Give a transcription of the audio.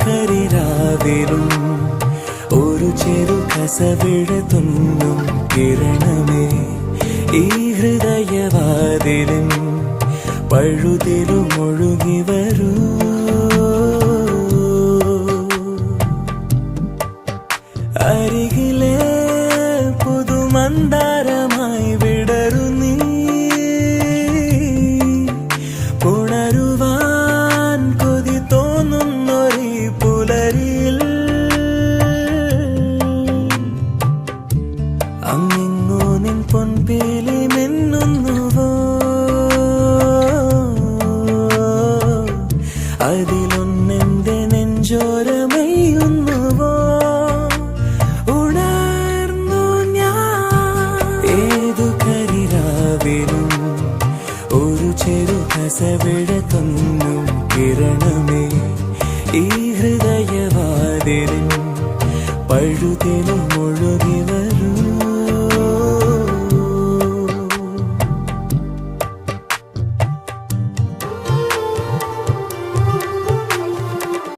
കരിരാവിലും ഒരു ചെറു കസവിട തുന്നും കിരണമേ ഈ ഹൃദയവാതിലും പഴുതിലും ഒഴുകി വരൂ. അരികിലെ പുതുമന്ദാരമായി വിടരു നീ, പുണരുവാൻ കൊതി തോന്നുന്നൊരു പുലരിയിൽ അങ്ങിങ്ങോ നിൻ പൊൻപേലി മിന്നുന്നുവോ, അതിലൊന്നെന്റെ നെഞ്ചോരമയുന്നുവോ. ഉണർന്നു ഞാൻ ഏതു കരിരാവിലും ഒരു ചെറു കസവിട തുന്നും കിരണമേ ഈ ഹൃദയവാതിലും പഴുതിലും ഒഴു